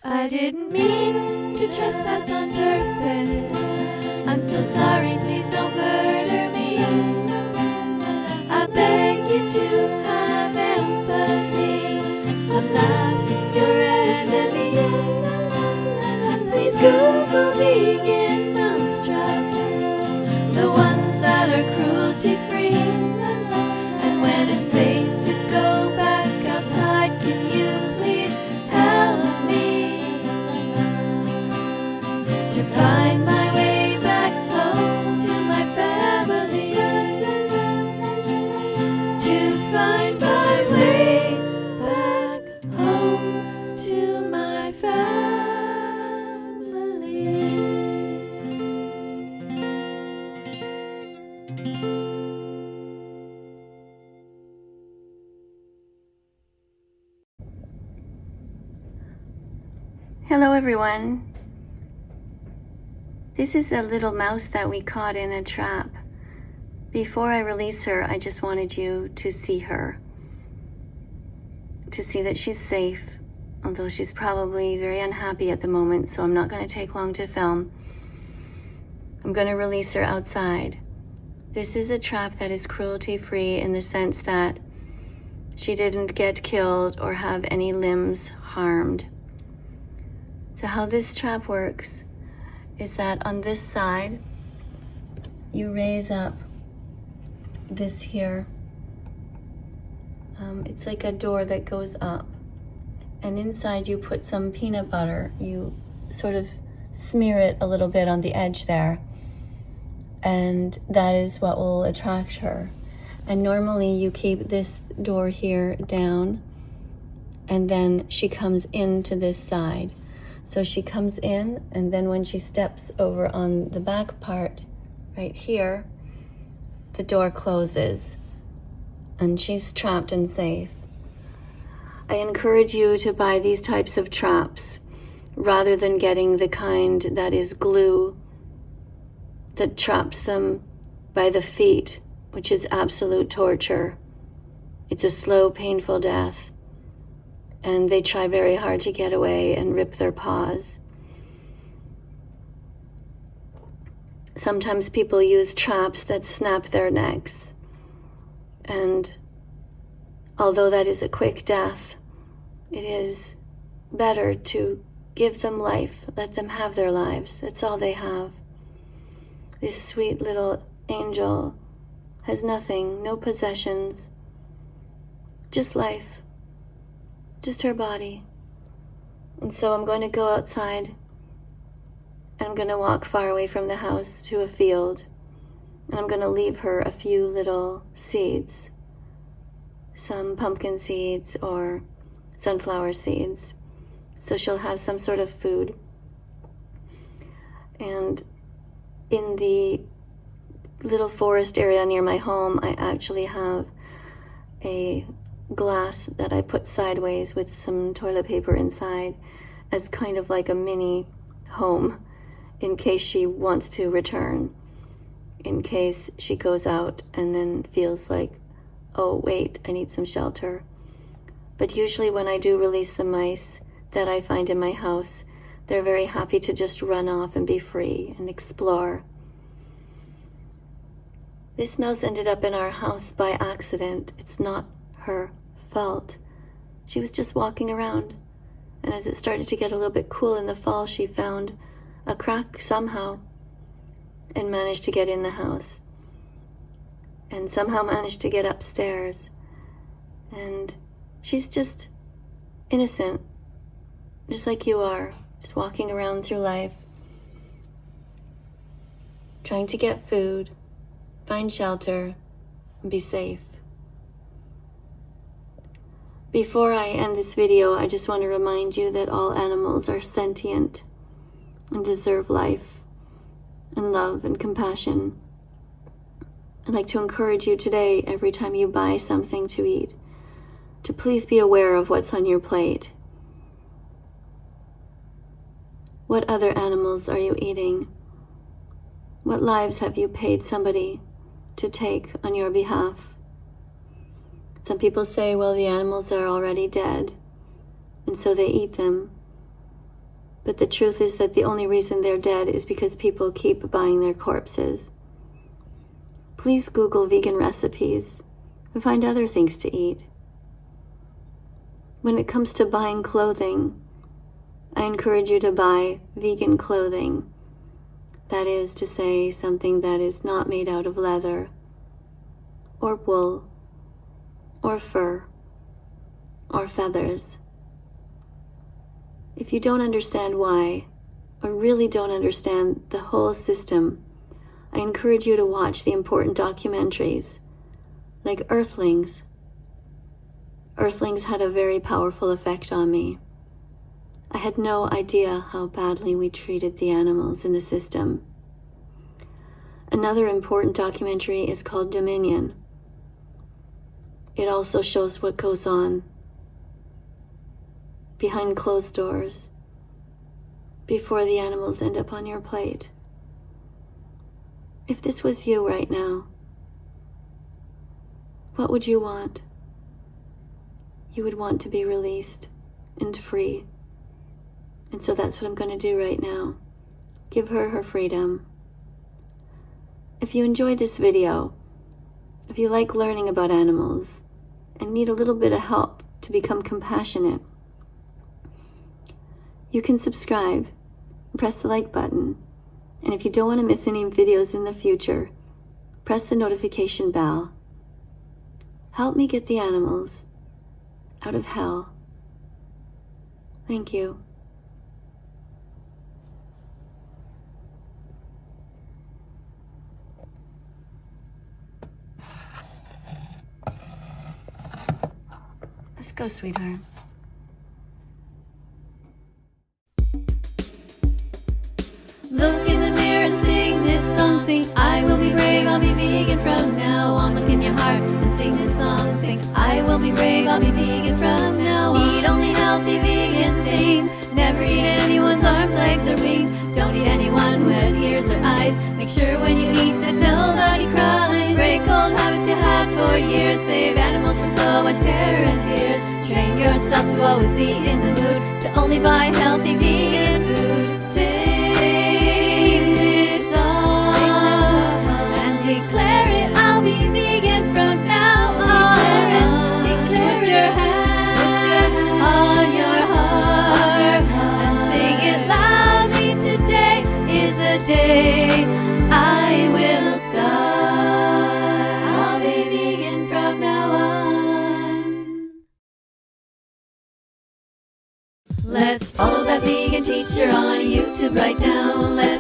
I didn't mean to trespass on purpose. I'm so sorry, please don't murder me. I beg you to have empathy. I'm not your enemy. Please Google vegan mousetraps, the ones that are cruelty-free. And when it's safe to go back outside, can you please help me to find my way back home to my family? To find my way back home to my family. Hello everyone. This is a little mouse that we caught in a trap. Before I release her, I just wanted you to see her. To see that she's safe, although she's probably very unhappy at the moment, so I'm not going to take long to film. I'm going to release her outside. This is a trap that is cruelty-free in the sense that she didn't get killed or have any limbs harmed. So how this trap works is that on this side, you raise up this here. It's like a door that goes up. And inside you put some peanut butter. You sort of smear it a little bit on the edge there. And that is what will attract her. And normally you keep this door here down, and then she comes into this side. So she comes in, and then when she steps over on the back part right here, the door closes and she's trapped and safe. I encourage you to buy these types of traps rather than getting the kind that is glue that traps them by the feet, which is absolute torture. It's a slow, painful death. And they try very hard to get away and rip their paws. Sometimes people use traps that snap their necks. And although that is a quick death, it is better to give them life, let them have their lives. That's all they have. This sweet little angel has nothing, no possessions, just life. Just her body. And so I'm going to go outside, and I'm going to walk far away from the house to a field, and I'm going to leave her a few little seeds, some pumpkin seeds or sunflower seeds, so she'll have some sort of food. And in the little forest area near my home, I actually have a glass that I put sideways with some toilet paper inside as kind of like a mini home in case she wants to return, in case she goes out and then feels like, oh wait, I need some shelter. But usually when I do release the mice that I find in my house, they're very happy to just run off and be free and explore. This mouse ended up in our house by accident. It's not her fault. She was just walking around, and as it started to get a little bit cool in the fall, she found a crack somehow and managed to get in the house, and somehow managed to get upstairs. And she's just innocent, just like you are, just walking around through life, trying to get food, find shelter, and be safe. Before I end this video, I just want to remind you that all animals are sentient and deserve life and love and compassion. I'd like to encourage you today, every time you buy something to eat, to please be aware of what's on your plate. What other animals are you eating? What lives have you paid somebody to take on your behalf? Some people say, well, the animals are already dead, and so they eat them. But the truth is that the only reason they're dead is because people keep buying their corpses. Please Google vegan recipes and find other things to eat. When it comes to buying clothing, I encourage you to buy vegan clothing. That is to say, something that is not made out of leather, or wool, or fur, or feathers. If you don't understand why, or really don't understand the whole system, I encourage you to watch the important documentaries, like Earthlings. Earthlings had a very powerful effect on me. I had no idea how badly we treated the animals in the system. Another important documentary is called Dominion. It also shows what goes on behind closed doors before the animals end up on your plate. If this was you right now, what would you want? You would want to be released and free. And so that's what I'm going to do right now. Give her her freedom. If you enjoyed this video, if you like learning about animals and need a little bit of help to become compassionate, you can subscribe and press the like button. And if you don't want to miss any videos in the future, press the notification bell. Help me get the animals out of hell. Thank you. Let's go, sweetheart. Look in the mirror and sing this song. Sing, I will be brave, I'll be vegan from now on. Look in your heart and sing this song. Sing, I will be brave, I'll be vegan from now on. Eat only healthy vegan things. Never eat anyone's arms, legs, or wings. Don't eat anyone who had ears or eyes. Make sure when you eat that nobody cries. Break old habits you had for years. Save animals from so much terror and tears. Train yourself to always be in the mood to only buy healthy vegan food. Sing this song and declare it. I'll be vegan from now on. Declare put your hand on your heart and sing it loudly. Today is the day I will start. I'll be vegan from now on. Let's follow that vegan teacher on YouTube right now. Let's